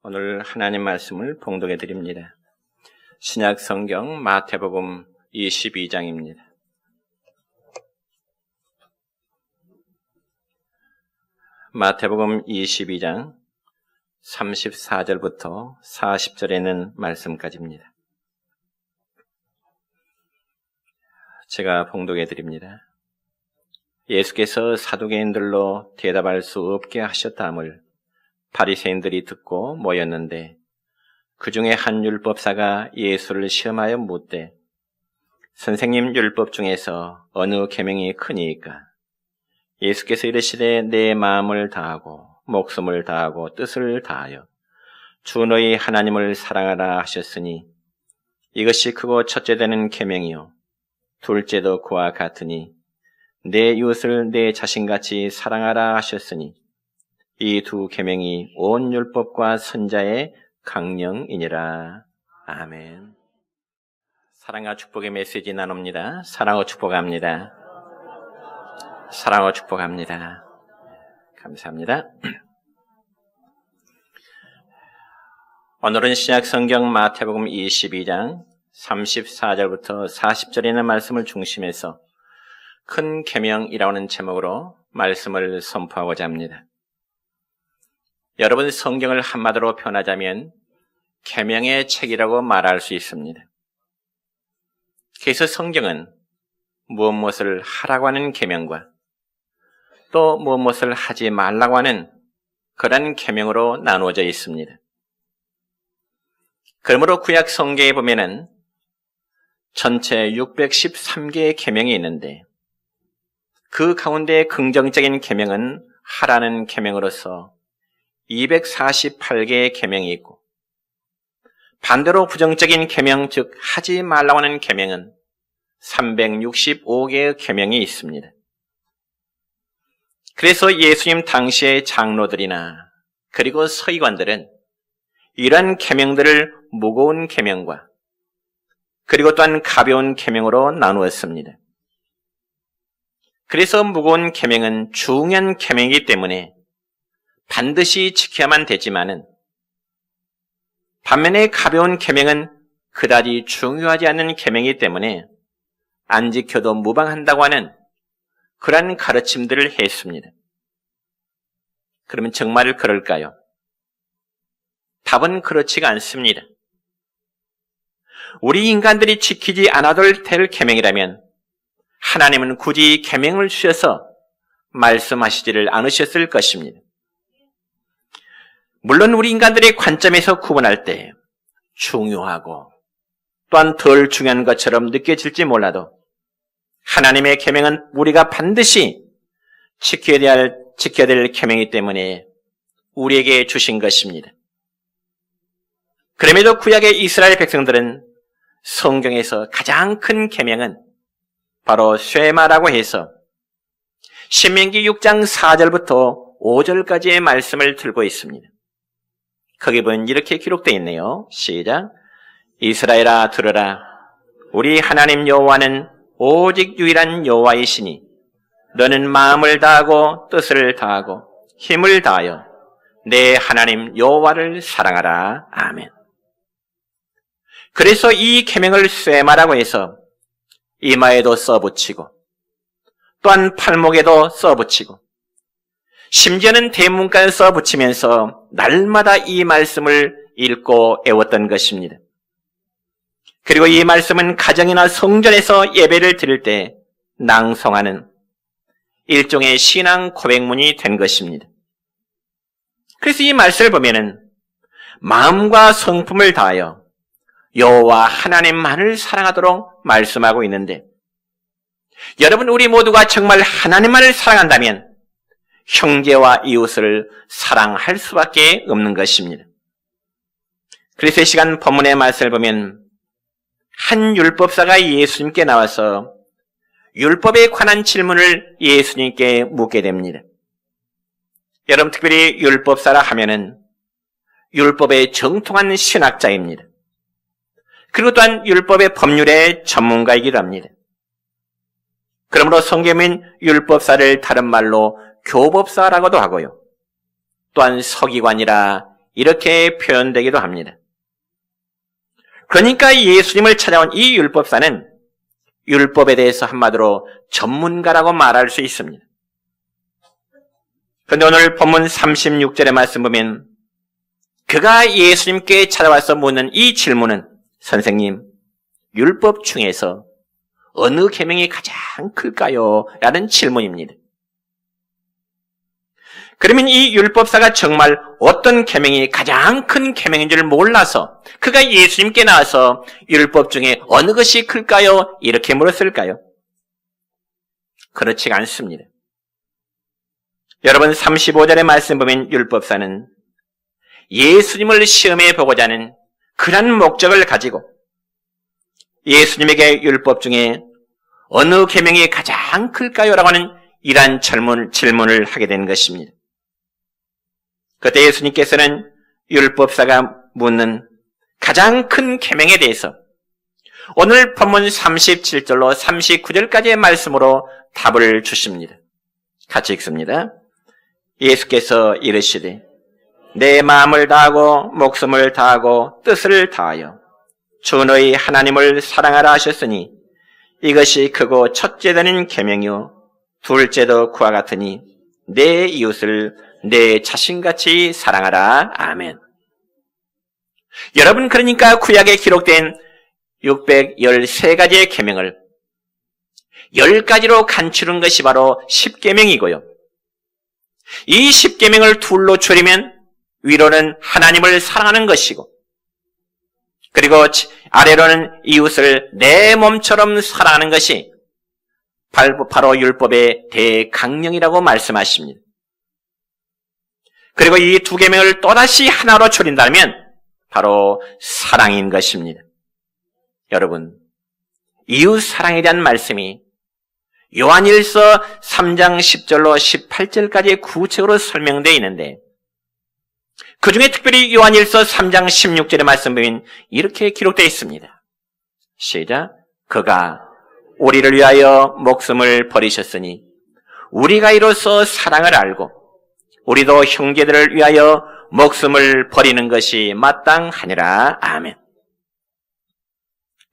오늘 하나님 말씀을 봉독해 드립니다. 신약 성경 마태복음 22장입니다. 마태복음 22장 34절부터 40절에 있는 말씀까지입니다. 제가 봉독해 드립니다. 예수께서 사두개인들로 대답할 수 없게 하셨다함을 바리새인들이 듣고 모였는데 그 중에 한 율법사가 예수를 시험하여 묻되 선생님, 율법 중에서 어느 계명이 크니이까? 예수께서 이르시되 내 마음을 다하고 목숨을 다하고 뜻을 다하여 주 너희 하나님을 사랑하라 하셨으니 이것이 크고 첫째 되는 계명이요 둘째도 그와 같으니 내 이웃을 내 자신같이 사랑하라 하셨으니 이 두 계명이 온 율법과 선자의 강령이니라. 아멘. 사랑과 축복의 메시지 나눕니다. 사랑하고 축복합니다. 사랑하고 축복합니다. 감사합니다. 오늘은 신약 성경 마태복음 22장 34절부터 40절에 있는 말씀을 중심해서 큰 계명이라고 하는 제목으로 말씀을 선포하고자 합니다. 여러분, 성경을 한마디로 표현하자면 계명의 책이라고 말할 수 있습니다. 그래서 성경은 무엇을 하라고 하는 계명과 또 무엇을 하지 말라고 하는 그런 계명으로 나누어져 있습니다. 그러므로 구약 성경에 보면은 전체 613개의 계명이 있는데 그 가운데 긍정적인 계명은 하라는 계명으로서 248개의 계명이 있고 반대로 부정적인 계명, 즉 하지 말라고 하는 계명은 365개의 계명이 있습니다. 그래서 예수님 당시의 장로들이나 그리고 서기관들은 이러한 계명들을 무거운 계명과 그리고 또한 가벼운 계명으로 나누었습니다. 그래서 무거운 계명은 중요한 계명이기 때문에 반드시 지켜야만 되지만은 반면에 가벼운 계명은 그다지 중요하지 않은 계명이기 때문에 안 지켜도 무방한다고 하는 그러한 가르침들을 했습니다. 그러면 정말 그럴까요? 답은 그렇지가 않습니다. 우리 인간들이 지키지 않아도 될 계명이라면 하나님은 굳이 계명을 주셔서 말씀하시지를 않으셨을 것입니다. 물론 우리 인간들의 관점에서 구분할 때 중요하고 또한 덜 중요한 것처럼 느껴질지 몰라도 하나님의 계명은 우리가 반드시 지켜야 될 계명이기 때문에 우리에게 주신 것입니다. 그럼에도 구약의 이스라엘 백성들은 성경에서 가장 큰 계명은 바로 쇠마라고 해서 신명기 6장 4절부터 5절까지의 말씀을 들고 있습니다. 거기 보면 이렇게 기록되어 있네요. 시작. 이스라엘아 들으라. 우리 하나님 여호와는 오직 유일한 여호와이시니 너는 마음을 다하고 뜻을 다하고 힘을 다하여 내 하나님 여호와를 사랑하라. 아멘. 그래서 이 계명을 쇠마라고 해서 이마에도 써붙이고 또한 팔목에도 써붙이고 심지어는 대문간에 써붙이면서 날마다 이 말씀을 읽고 애웠던 것입니다. 그리고 이 말씀은 가정이나 성전에서 예배를 드릴 때 낭송하는 일종의 신앙 고백문이 된 것입니다. 그래서 이 말씀을 보면은 마음과 성품을 다하여 여호와 하나님만을 사랑하도록 말씀하고 있는데 여러분, 우리 모두가 정말 하나님만을 사랑한다면 형제와 이웃을 사랑할 수밖에 없는 것입니다. 그래서 이 시간 본문의 말씀을 보면 한 율법사가 예수님께 나와서 율법에 관한 질문을 예수님께 묻게 됩니다. 여러분, 특별히 율법사라 하면은 율법에 정통한 신학자입니다. 그리고 또한 율법의 법률의 전문가이기도 합니다. 그러므로 성경은 율법사를 다른 말로 교법사라고도 하고요. 또한 서기관이라 이렇게 표현되기도 합니다. 그러니까 예수님을 찾아온 이 율법사는 율법에 대해서 한마디로 전문가라고 말할 수 있습니다. 그런데 오늘 본문 36절의 말씀 보면 그가 예수님께 찾아와서 묻는 이 질문은 선생님, 율법 중에서 어느 계명이 가장 클까요? 라는 질문입니다. 그러면 이 율법사가 정말 어떤 계명이 가장 큰 계명인 줄 몰라서 그가 예수님께 나와서 율법 중에 어느 것이 클까요? 이렇게 물었을까요? 그렇지가 않습니다. 여러분 35절의 말씀 보면 율법사는 예수님을 시험해 보고자 하는 그런 목적을 가지고 예수님에게 율법 중에 어느 계명이 가장 클까요? 라고 하는 이러한 질문을 하게 된 것입니다. 그때 예수님께서는 율법사가 묻는 가장 큰 계명에 대해서 오늘 본문 37절로 39절까지의 말씀으로 답을 주십니다. 같이 읽습니다. 예수께서 이르시되 내 마음을 다하고 목숨을 다하고 뜻을 다하여 주 너희 하나님을 사랑하라 하셨으니 이것이 크고 첫째 되는 계명이요 둘째도 그와 같으니 내 이웃을 내 자신같이 사랑하라. 아멘. 여러분, 그러니까 구약에 기록된 613가지의 계명을 10가지로 간추린 것이 바로 10계명이고요. 이 10계명을 둘로 줄이면 위로는 하나님을 사랑하는 것이고 그리고 아래로는 이웃을 내 몸처럼 사랑하는 것이 바로 율법의 대강령이라고 말씀하십니다. 그리고 이 두 계명을 또다시 하나로 줄인다면 바로 사랑인 것입니다. 여러분, 이웃 사랑에 대한 말씀이 요한일서 3장 10절로 18절까지 구체적으로 설명되어 있는데 그 중에 특별히 요한일서 3장 16절의 말씀 보면 이렇게 기록되어 있습니다. 시작. 그가 우리를 위하여 목숨을 버리셨으니 우리가 이로써 사랑을 알고 우리도 형제들을 위하여 목숨을 버리는 것이 마땅하니라. 아멘.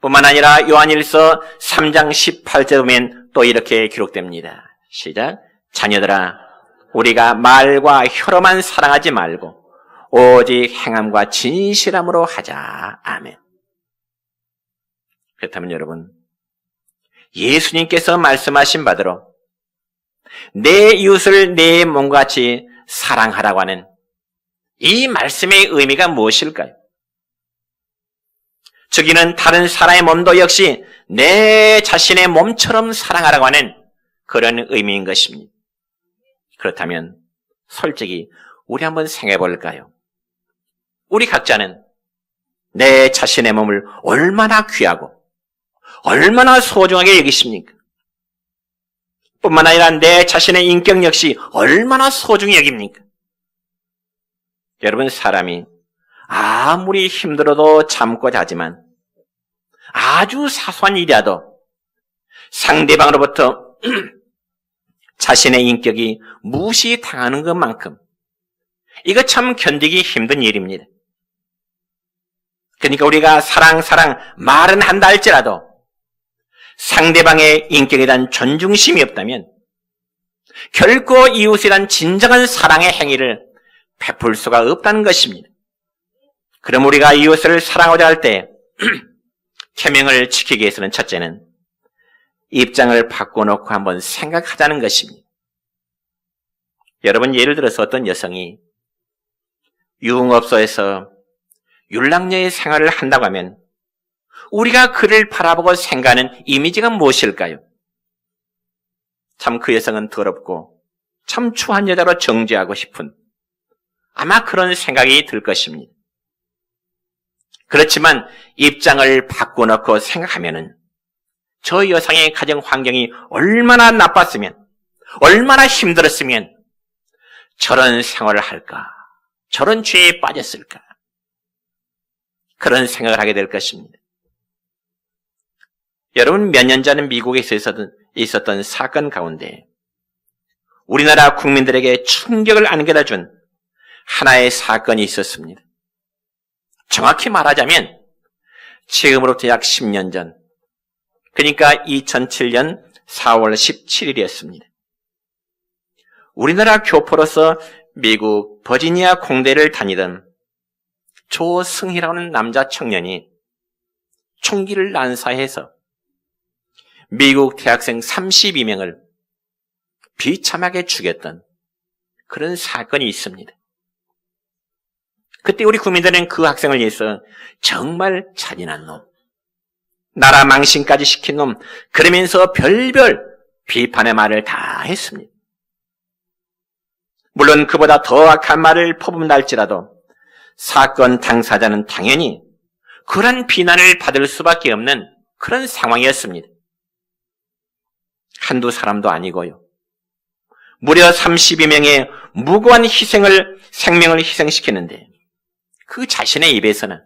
뿐만 아니라 요한일서 3장 18절에 보면 또 이렇게 기록됩니다. 시작. 자녀들아, 우리가 말과 혀로만 사랑하지 말고 오직 행함과 진실함으로 하자. 아멘. 그렇다면 여러분, 예수님께서 말씀하신 바대로 내 이웃을 내 몸과 같이 사랑하라고 하는 이 말씀의 의미가 무엇일까요? 즉 이는 다른 사람의 몸도 역시 내 자신의 몸처럼 사랑하라고 하는 그런 의미인 것입니다. 그렇다면 솔직히 우리 한번 생각해 볼까요? 우리 각자는 내 자신의 몸을 얼마나 귀하고 얼마나 소중하게 여기십니까? 뿐만 아니라 내 자신의 인격 역시 얼마나 소중히 여깁니까? 여러분, 사람이 아무리 힘들어도 참고자 하지만 아주 사소한 일이라도 상대방으로부터 자신의 인격이 무시당하는 것만큼 이거 참 견디기 힘든 일입니다. 그러니까 우리가 사랑 말은 한다 할지라도 상대방의 인격에 대한 존중심이 없다면 결코 이웃에 대한 진정한 사랑의 행위를 베풀 수가 없다는 것입니다. 그럼 우리가 이웃을 사랑하고자 할 때 계명을 지키기 위해서는 첫째는 입장을 바꿔놓고 한번 생각하자는 것입니다. 여러분, 예를 들어서 어떤 여성이 유흥업소에서 율랑녀의 생활을 한다고 하면 우리가 그를 바라보고 생각하는 이미지가 무엇일까요? 참 그 여성은 더럽고 참 추한 여자로 정죄하고 싶은 아마 그런 생각이 들 것입니다. 그렇지만 입장을 바꿔놓고 생각하면은 저 여성의 가정 환경이 얼마나 나빴으면 얼마나 힘들었으면 저런 생활을 할까? 저런 죄에 빠졌을까? 그런 생각을 하게 될 것입니다. 여러분, 몇 년 전에 미국에서 있었던 사건 가운데 우리나라 국민들에게 충격을 안겨다 준 하나의 사건이 있었습니다. 정확히 말하자면 지금으로부터 약 10년 전, 그러니까 2007년 4월 17일이었습니다. 우리나라 교포로서 미국 버지니아 공대를 다니던 조승희라는 남자 청년이 총기를 난사해서 미국 대학생 32명을 비참하게 죽였던 그런 사건이 있습니다. 그때 우리 국민들은 그 학생을 위해서 정말 잔인한 놈, 나라 망신까지 시킨 놈, 그러면서 별별 비판의 말을 다 했습니다. 물론 그보다 더 악한 말을 퍼붓는다 할지라도 사건 당사자는 당연히 그런 비난을 받을 수밖에 없는 그런 상황이었습니다. 한두 사람도 아니고요. 무려 32명의 무고한 생명을 희생시키는데 그 자신의 입에서는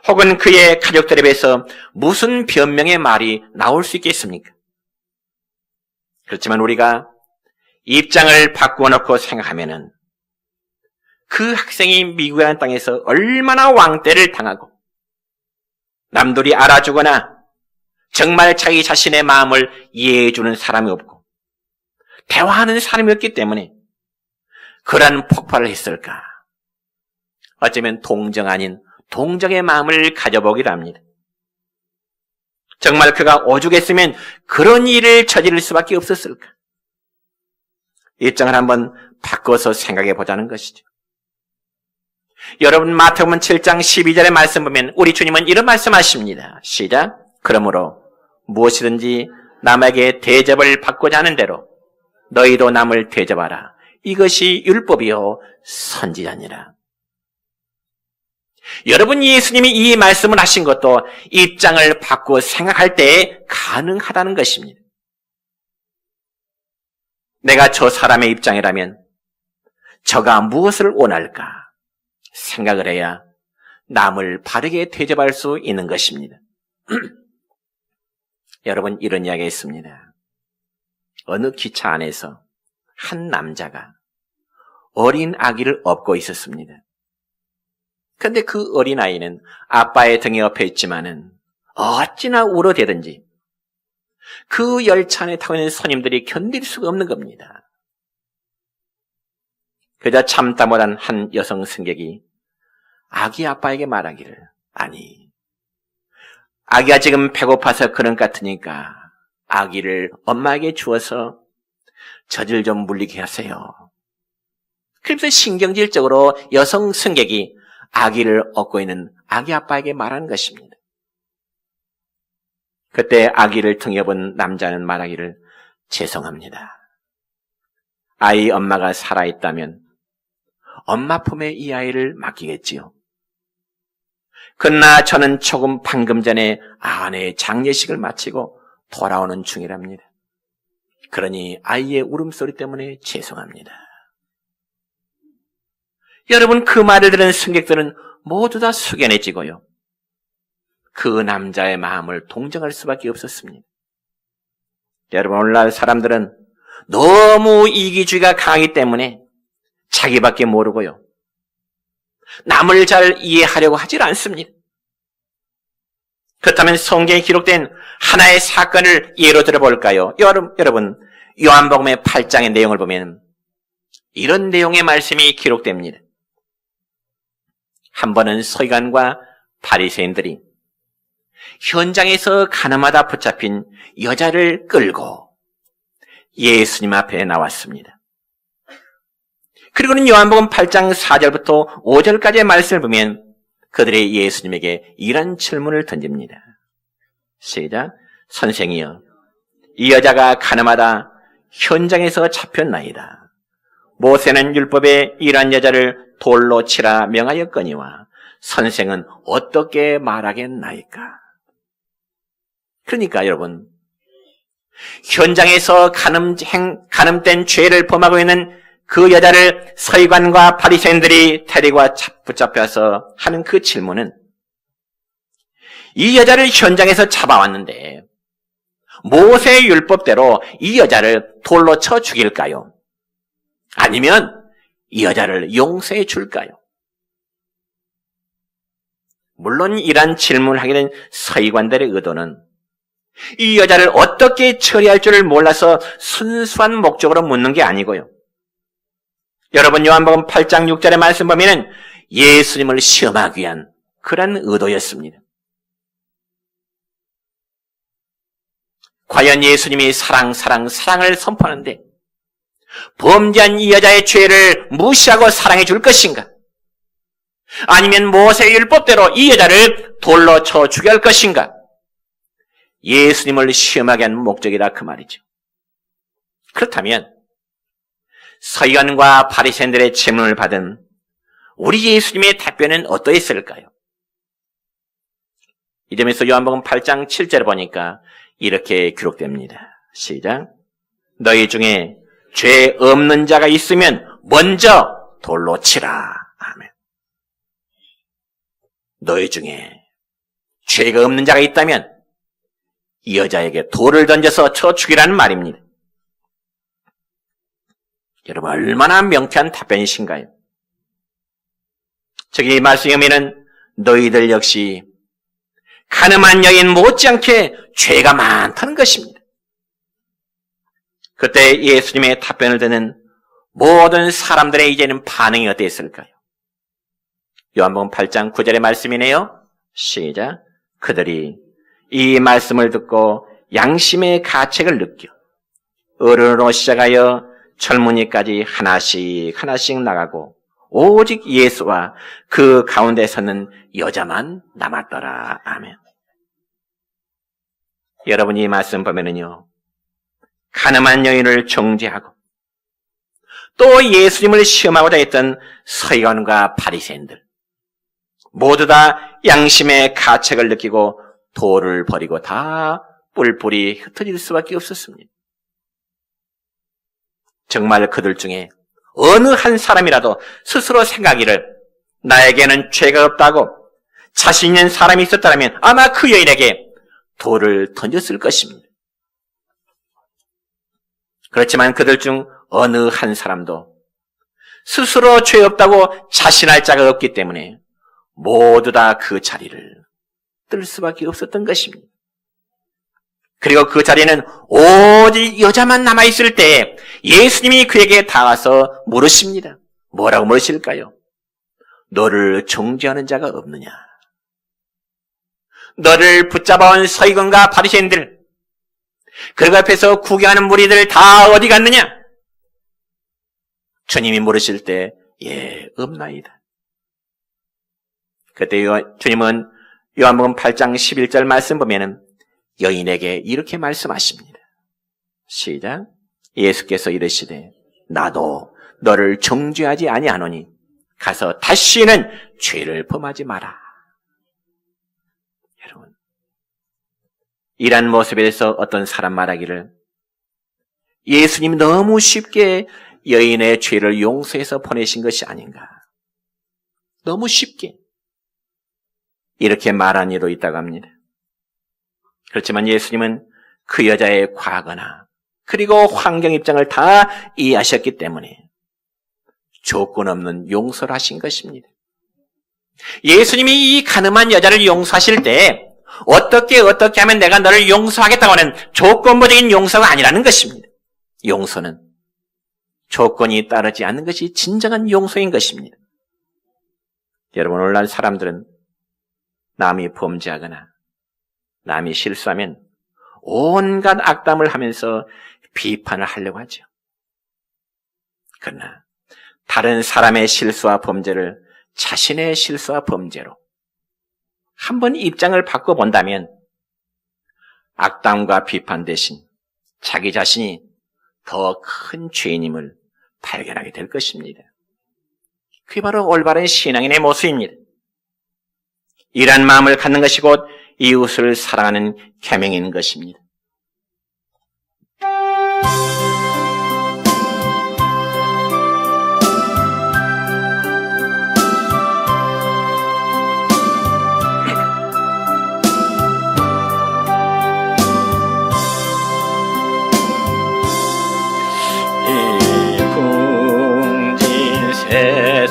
혹은 그의 가족들에 비해서 무슨 변명의 말이 나올 수 있겠습니까? 그렇지만 우리가 입장을 바꾸어 놓고 생각하면은 그 학생이 미국이라는 땅에서 얼마나 왕따를 당하고 남들이 알아주거나 정말 자기 자신의 마음을 이해해주는 사람이 없고 대화하는 사람이 없기 때문에 그런 폭발을 했을까? 어쩌면 동정 아닌 동정의 마음을 가져보기도 합니다. 정말 그가 오죽했으면 그런 일을 저지를 수밖에 없었을까? 입장을 한번 바꿔서 생각해 보자는 것이죠. 여러분 마태복음 7장 12절의 말씀 보면 우리 주님은 이런 말씀하십니다. 시작. 그러므로 무엇이든지 남에게 대접을 받고자 하는 대로 너희도 남을 대접하라. 이것이 율법이요 선지자니라. 여러분 예수님이 이 말씀을 하신 것도 입장을 바꾸어 생각할 때 가능하다는 것입니다. 내가 저 사람의 입장이라면 저가 무엇을 원할까 생각을 해야 남을 바르게 대접할 수 있는 것입니다. 여러분 이런 이야기가 있습니다. 어느 기차 안에서 한 남자가 어린 아기를 업고 있었습니다. 그런데 그 어린 아이는 아빠의 등에 업혀 있지만은 어찌나 울어대든지 그 열차 안에 타고 있는 손님들이 견딜 수가 없는 겁니다. 그러자 참다 못한 한 여성 승객이 아기 아빠에게 말하기를, 아니, 아기가 지금 배고파서 그런 것 같으니까 아기를 엄마에게 주어서 젖을 좀 물리게 하세요. 그래서 신경질적으로 여성 승객이 아기를 업고 있는 아기 아빠에게 말하는 것입니다. 그때 아기를 등에 업은 남자는 말하기를, 죄송합니다. 아이 엄마가 살아있다면 엄마 품에 이 아이를 맡기겠지요. 그러나 저는 방금 전에 아내의 장례식을 마치고 돌아오는 중이랍니다. 그러니 아이의 울음소리 때문에 죄송합니다. 여러분 그 말을 들은 승객들은 모두 다 숙연해지고요. 그 남자의 마음을 동정할 수밖에 없었습니다. 여러분 오늘날 사람들은 너무 이기주의가 강하기 때문에 자기밖에 모르고요. 남을 잘 이해하려고 하질 않습니다. 그렇다면 성경에 기록된 하나의 사건을 예로 들어볼까요? 여러분 요한복음의 8장의 내용을 보면 이런 내용의 말씀이 기록됩니다. 한 번은 서기관과 바리새인들이 현장에서 가늠하다 붙잡힌 여자를 끌고 예수님 앞에 나왔습니다. 그리고는 요한복음 8장 4절부터 5절까지의 말씀을 보면 그들이 예수님에게 이런 질문을 던집니다. 시작. 선생이여, 이 여자가 가늠하다 현장에서 잡혔나이다. 모세는 율법에 이러한 여자를 돌로 치라 명하였거니와 선생은 어떻게 말하겠나이까? 그러니까 여러분, 현장에서 가늠된 죄를 범하고 있는 그 여자를 서기관과 바리새인들이 데리고 붙잡혀서 하는 그 질문은, 이 여자를 현장에서 잡아왔는데 모세의 율법대로 이 여자를 돌로 쳐 죽일까요? 아니면 이 여자를 용서해 줄까요? 물론 이러한 질문을 하게 된 서기관들의 의도는 이 여자를 어떻게 처리할 줄을 몰라서 순수한 목적으로 묻는 게 아니고요. 여러분 요한복음 8장 6절의 말씀 보면은 예수님을 시험하기 위한 그런 의도였습니다. 과연 예수님이 사랑을 선포하는데 범죄한 이 여자의 죄를 무시하고 사랑해 줄 것인가? 아니면 모세의 율법대로 이 여자를 돌로 쳐 죽여야 할 것인가? 예수님을 시험하게 한 목적이다 그 말이죠. 그렇다면 서기관과 바리새인들의 질문을 받은 우리 예수님의 답변은 어떠했을까요? 이 점에서 요한복음 8장 7절을 보니까 이렇게 기록됩니다. 시작. 너희 중에 죄 없는 자가 있으면 먼저 돌로 치라. 아멘. 너희 중에 죄가 없는 자가 있다면 이 여자에게 돌을 던져서 쳐 죽이라는 말입니다. 여러분 얼마나 명쾌한 답변이신가요? 저기 말씀에 보면은 너희들 역시 가늠한 여인 못지않게 죄가 많다는 것입니다. 그때 예수님의 답변을 듣는 모든 사람들의 이제는 반응이 어땠을까요? 요한복음 8장 9절의 말씀이네요. 시작. 그들이 이 말씀을 듣고 양심의 가책을 느껴 어른으로 시작하여 젊은이까지 하나씩 나가고 오직 예수와 그 가운데 서는 여자만 남았더라. 아멘. 여러분 이 말씀 보면은요, 가늠한 여인을 정죄하고 또 예수님을 시험하고자 했던 서기관과 바리새인들 모두 다 양심의 가책을 느끼고 돌을 버리고 다 뿔뿔이 흩어질 수밖에 없었습니다. 정말 그들 중에 어느 한 사람이라도 스스로 생각하기를 나에게는 죄가 없다고 자신 있는 사람이 있었다면 아마 그 여인에게 돌을 던졌을 것입니다. 그렇지만 그들 중 어느 한 사람도 스스로 죄 없다고 자신할 자가 없기 때문에 모두 다 그 자리를 뜰 수밖에 없었던 것입니다. 그리고 그 자리는 오직 여자만 남아있을 때 예수님이 그에게 다가서 물으십니다. 뭐라고 물으실까요? 너를 정죄하는 자가 없느냐? 너를 붙잡아온 서기관과 바리새인들 그리고 앞에서 구경하는 무리들 다 어디 갔느냐? 주님이 물으실 때 예, 없나이다. 그때 주님은 요한복음 8장 11절 말씀 보면은 여인에게 이렇게 말씀하십니다. 시작. 예수께서 이르시되 나도 너를 정죄하지 아니하노니 가서 다시는 죄를 범하지 마라. 여러분, 이런 모습에 대해서 어떤 사람 말하기를 예수님이 너무 쉽게 여인의 죄를 용서해서 보내신 것이 아닌가. 너무 쉽게 이렇게 말한 이도 있다고 합니다. 그렇지만 예수님은 그 여자의 과거나 그리고 환경 입장을 다 이해하셨기 때문에 조건 없는 용서를 하신 것입니다. 예수님이 이 가늠한 여자를 용서하실 때 어떻게 하면 내가 너를 용서하겠다고 하는 조건부적인 용서가 아니라는 것입니다. 용서는 조건이 따르지 않는 것이 진정한 용서인 것입니다. 여러분, 오늘날 사람들은 남이 범죄하거나 남이 실수하면 온갖 악담을 하면서 비판을 하려고 하죠. 그러나 다른 사람의 실수와 범죄를 자신의 실수와 범죄로 한번 입장을 바꿔본다면 악담과 비판 대신 자기 자신이 더 큰 죄인임을 발견하게 될 것입니다. 그게 바로 올바른 신앙인의 모습입니다. 이런 마음을 갖는 것이 곧 이웃을 사랑하는 계명인 것입니다.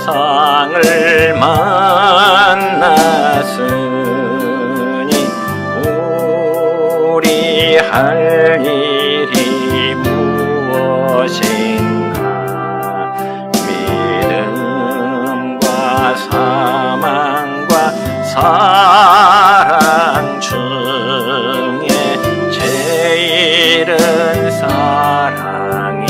세상을 만났으니 우리 할 일이 무엇인가. 믿음과 사망과 사랑 중에 제일은 사랑이라.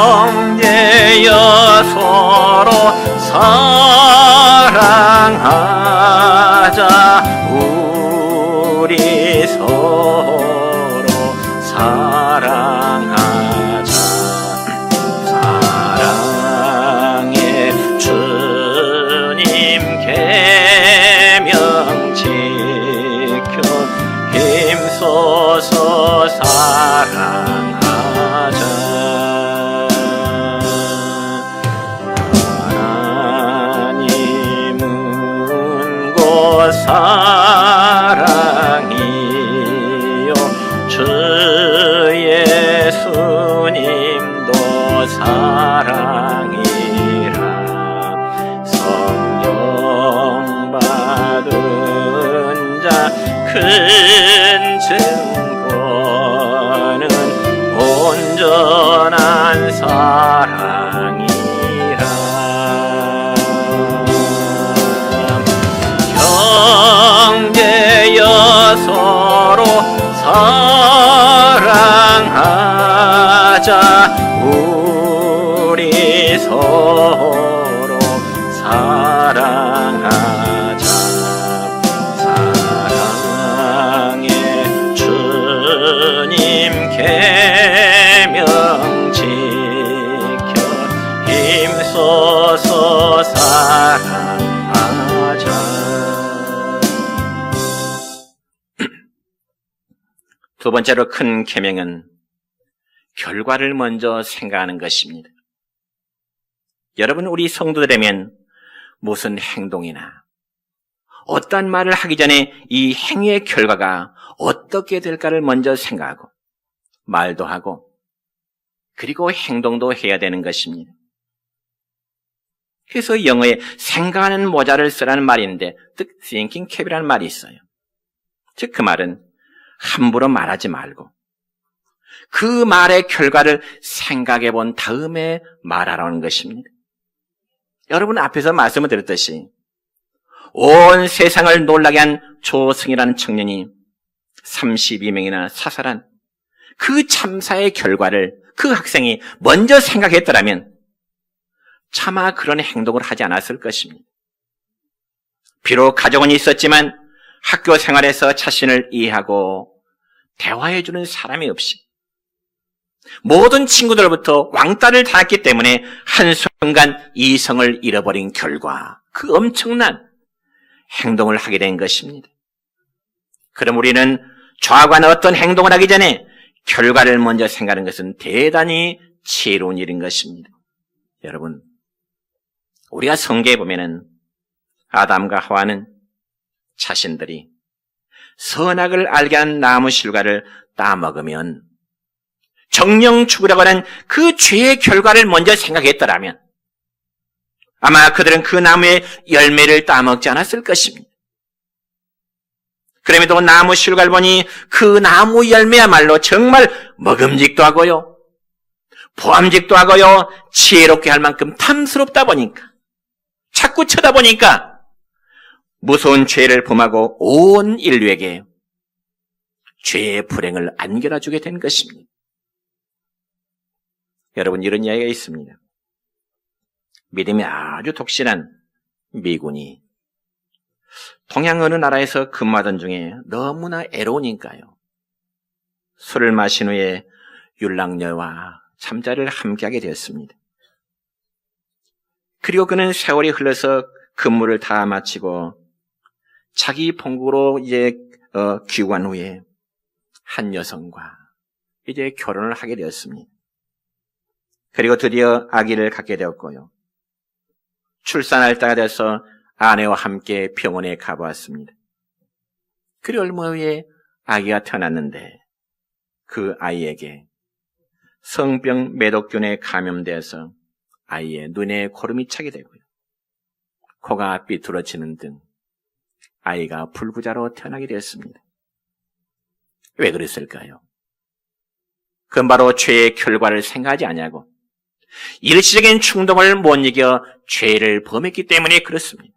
형제여 서로 사랑하자. 우리 서로 사랑하자. 사랑의 주님 계명 지켜 힘써서 사랑하자. 하나님은 곧 사랑이요 주 예수님도 사랑이라. 성령 받은 자 큰 증거는 온전한 사랑이라. 형제여 서로 사랑하자. 우리 서로 사랑하자. 사랑의 주님 계명 지켜 힘써서 사랑하자. 두 번째로 큰 계명은 결과를 먼저 생각하는 것입니다. 여러분, 우리 성도들이라면 무슨 행동이나 어떤 말을 하기 전에 이 행위의 결과가 어떻게 될까를 먼저 생각하고 말도 하고 그리고 행동도 해야 되는 것입니다. 그래서 영어에 생각하는 모자를 쓰라는 말이 있는데 thinking cap이라는 말이 있어요. 즉 그 말은 함부로 말하지 말고 그 말의 결과를 생각해 본 다음에 말하라는 것입니다. 여러분 앞에서 말씀을 드렸듯이 온 세상을 놀라게 한 조승이라는 청년이 32명이나 사살한 그 참사의 결과를 그 학생이 먼저 생각했더라면 차마 그런 행동을 하지 않았을 것입니다. 비록 가족은 있었지만 학교 생활에서 자신을 이해하고 대화해주는 사람이 없이 모든 친구들로부터 왕따를 당했기 때문에 한순간 이성을 잃어버린 결과 그 엄청난 행동을 하게 된 것입니다. 그럼 우리는 좌우간 어떤 행동을 하기 전에 결과를 먼저 생각하는 것은 대단히 지혜로운 일인 것입니다. 여러분, 우리가 성경에 보면은 아담과 하와는 자신들이 선악을 알게 한 나무 실과를 따먹으면 정령 죽으라고 하는 그 죄의 결과를 먼저 생각했더라면 아마 그들은 그 나무의 열매를 따먹지 않았을 것입니다. 그럼에도 나무 실과를 보니 그 나무 열매야말로 정말 먹음직도 하고요, 보암직도 하고요, 지혜롭게 할 만큼 탐스럽다 보니까, 자꾸 쳐다보니까 무서운 죄를 범하고 온 인류에게 죄의 불행을 안겨다주게 된 것입니다. 여러분, 이런 이야기가 있습니다. 믿음이 아주 독실한 미군이 동양 어느 나라에서 근무하던 중에 너무나 애로우니까요, 술을 마신 후에 율랑녀와 잠자리를 함께하게 되었습니다. 그리고 그는 세월이 흘러서 근무를 다 마치고 자기 본국으로 이제 귀국한 후에 한 여성과 이제 결혼을 하게 되었습니다. 그리고 드디어 아기를 갖게 되었고요, 출산할 때가 돼서 아내와 함께 병원에 가보았습니다. 그리고 얼마 후에 아기가 태어났는데 그 아이에게 성병 매독균에 감염되어서 아이의 눈에 고름이 차게 되고요. 코가 삐뚤어지는 등 아이가 불구자로 태어나게 되었습니다. 왜 그랬을까요? 그건 바로 죄의 결과를 생각하지 아니하고 일시적인 충동을 못 이겨 죄를 범했기 때문에 그렇습니다.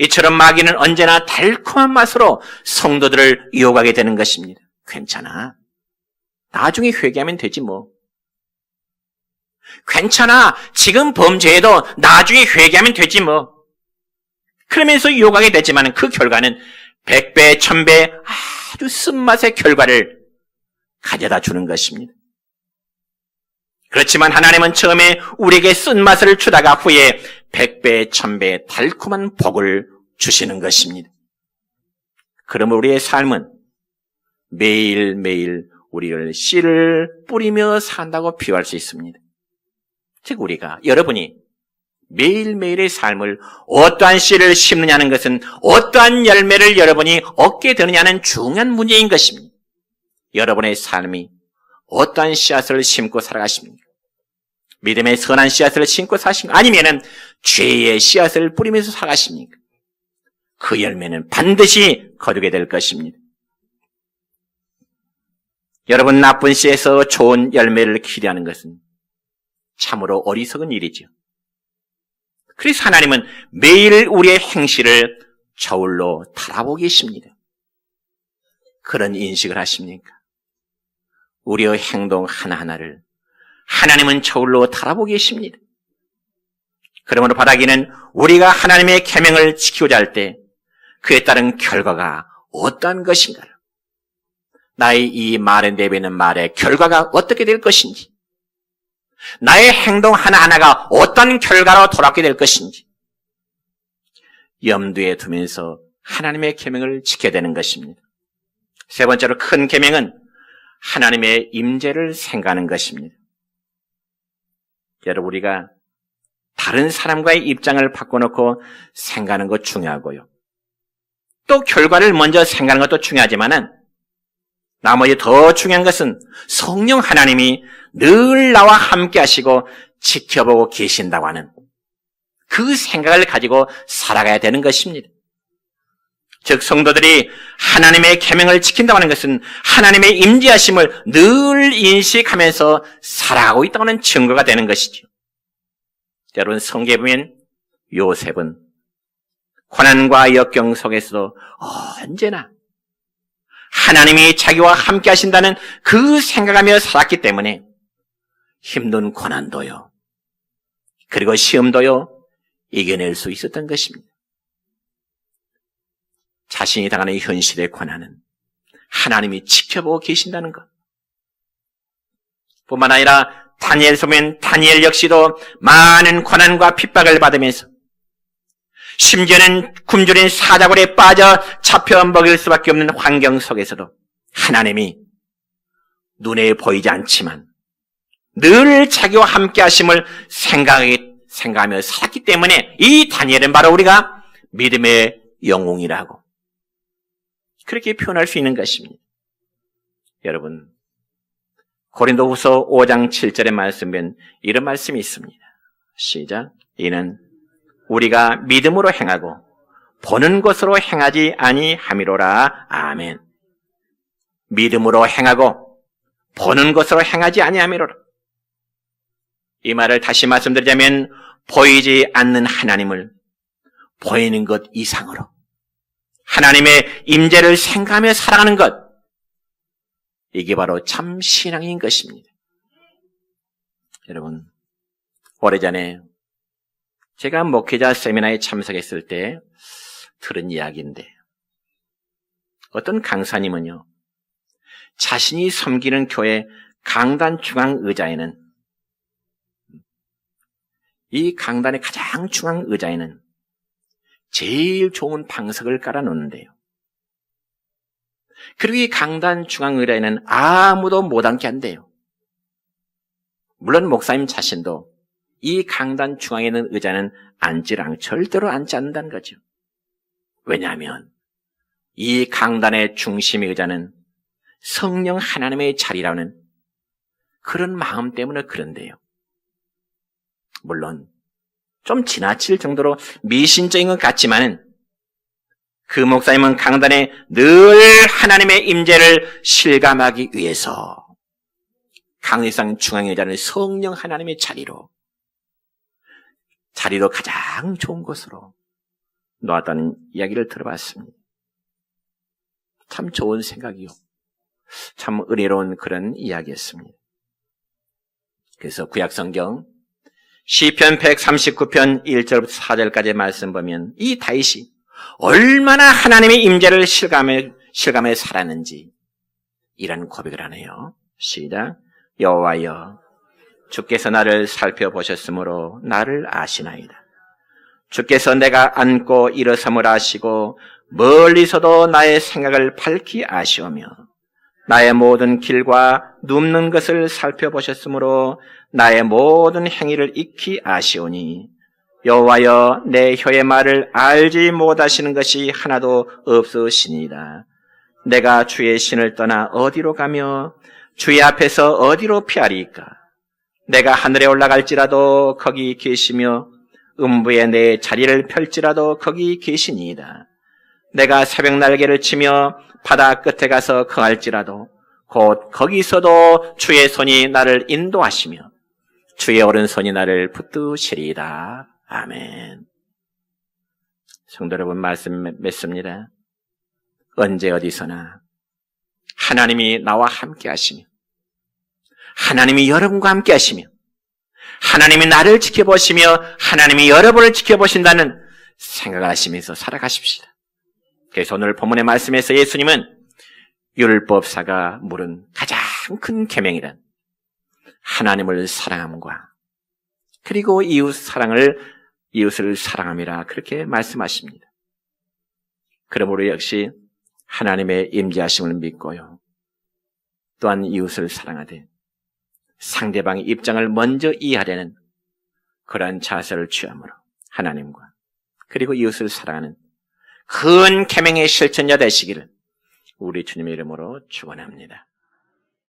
이처럼 마귀는 언제나 달콤한 맛으로 성도들을 유혹하게 되는 것입니다. 괜찮아. 나중에 회개하면 되지 뭐. 괜찮아. 지금 범죄해도 나중에 회개하면 되지 뭐. 그러면서 유혹하게 되지만 그 결과는 100배, 1000배 아주 쓴맛의 결과를 가져다 주는 것입니다. 그렇지만 하나님은 처음에 우리에게 쓴맛을 주다가 후에 100배, 1000배 달콤한 복을 주시는 것입니다. 그러면 우리의 삶은 매일매일 우리를 씨를 뿌리며 산다고 비유할 수 있습니다. 즉 우리가, 여러분이 매일매일의 삶을 어떠한 씨를 심느냐는 것은 어떠한 열매를 여러분이 얻게 되느냐는 중요한 문제인 것입니다. 여러분의 삶이 어떠한 씨앗을 심고 살아가십니까? 믿음의 선한 씨앗을 심고 사십니까? 아니면은 죄의 씨앗을 뿌리면서 살아가십니까? 그 열매는 반드시 거두게 될 것입니다. 여러분, 나쁜 씨에서 좋은 열매를 기대하는 것은 참으로 어리석은 일이죠. 그래서 하나님은 매일 우리의 행실을 저울로 달아보고 계십니다. 그런 인식을 하십니까? 우리의 행동 하나하나를 하나님은 저울로 달아보고 계십니다. 그러므로 바라기는 우리가 하나님의 계명을 지키고자 할 때 그에 따른 결과가 어떠한 것인가를, 나의 이 말에 내뱉는 말의 결과가 어떻게 될 것인지, 나의 행동 하나하나가 어떤 결과로 돌아오게 될 것인지 염두에 두면서 하나님의 계명을 지켜야 되는 것입니다. 세 번째로 큰 계명은 하나님의 임재를 생각하는 것입니다. 여러분, 우리가 다른 사람과의 입장을 바꿔놓고 생각하는 것 중요하고요. 또 결과를 먼저 생각하는 것도 중요하지만은 나머지 더 중요한 것은 성령 하나님이 늘 나와 함께 하시고 지켜보고 계신다고 하는 그 생각을 가지고 살아가야 되는 것입니다. 즉 성도들이 하나님의 계명을 지킨다고 하는 것은 하나님의 임재하심을 늘 인식하면서 살아가고 있다고 하는 증거가 되는 것이죠. 여러분, 성경에 보면 요셉은 고난과 역경 속에서도 언제나 하나님이 자기와 함께 하신다는 그 생각하며 살았기 때문에 힘든 고난도요, 그리고 시험도요 이겨낼 수 있었던 것입니다. 자신이 당하는 현실의 고난은 하나님이 지켜보고 계신다는 것. 뿐만 아니라 다니엘 보면 다니엘 역시도 많은 고난과 핍박을 받으면서 심지어는 굶주린 사자굴에 빠져 잡혀 먹일 수밖에 없는 환경 속에서도 하나님이 눈에 보이지 않지만 늘 자기와 함께 하심을 생각하며 살았기 때문에 이 다니엘은 바로 우리가 믿음의 영웅이라고 그렇게 표현할 수 있는 것입니다. 여러분, 고린도후서 5장 7절의 말씀엔 이런 말씀이 있습니다. 시작. 이는 우리가 믿음으로 행하고 보는 것으로 행하지 아니함이로라. 아멘. 믿음으로 행하고 보는 것으로 행하지 아니함이로라. 이 말을 다시 말씀드리자면 보이지 않는 하나님을 보이는 것 이상으로 하나님의 임재를 생각하며 살아가는 것, 이게 바로 참 신앙인 것입니다. 여러분, 오래전에 제가 목회자 세미나에 참석했을 때 들은 이야기인데, 어떤 강사님은요, 자신이 섬기는 교회 강단 중앙 의자에는, 이 강단의 가장 중앙 의자에는 제일 좋은 방석을 깔아놓는데요. 그리고 이 강단 중앙 의자에는 아무도 못 앉게 한대요. 물론 목사님 자신도 이 강단 중앙에 있는 의자는 절대로 앉지 않는다는 거죠. 왜냐하면 이 강단의 중심의 의자는 성령 하나님의 자리라는 그런 마음 때문에 그런데요. 물론 좀 지나칠 정도로 미신적인 것 같지만은 그 목사님은 강단에 늘 하나님의 임재를 실감하기 위해서 강의상 중앙에 자리는 성령 하나님의 자리로 가장 좋은 곳으로 놓았다는 이야기를 들어봤습니다. 참 좋은 생각이요. 참 은혜로운 그런 이야기였습니다. 그래서 구약성경 시편 139편 1절부터 4절까지의 말씀 보면 이 다윗이 얼마나 하나님의 임재를 실감해 살았는지 이런 고백을 하네요. 시작. 여호와여, 주께서 나를 살펴보셨으므로 나를 아시나이다. 주께서 내가 앉고 일어섬을 아시고 멀리서도 나의 생각을 밝히 아시오며 나의 모든 길과 눕는 것을 살펴보셨으므로 나의 모든 행위를 익히 아시오니 여호와여, 내 혀의 말을 알지 못하시는 것이 하나도 없으시니이다. 내가 주의 신을 떠나 어디로 가며 주의 앞에서 어디로 피하리이까? 내가 하늘에 올라갈지라도 거기 계시며 음부에 내 자리를 펼지라도 거기 계시니이다. 내가 새벽 날개를 치며 바다 끝에 가서 거할지라도 곧 거기서도 주의 손이 나를 인도하시며 주의 오른손이 나를 붙드시리이다. 아멘. 성도 여러분, 말씀 맺습니다. 언제 어디서나 하나님이 나와 함께 하시며 하나님이 여러분과 함께 하시며 하나님이 나를 지켜보시며 하나님이 여러분을 지켜보신다는 생각을 하시면서 살아가십시다. 그래서 오늘 본문의 말씀에서 예수님은 율법사가 물은 가장 큰 계명이란 하나님을 사랑함과 그리고 이웃을 사랑함이라 그렇게 말씀하십니다. 그러므로 역시 하나님의 임재하심을 믿고요. 또한 이웃을 사랑하되 상대방의 입장을 먼저 이해하려는 그러한 자세를 취함으로 하나님과 그리고 이웃을 사랑하는 큰 계명의 실천자 되시기를 우리 주님의 이름으로 축원합니다.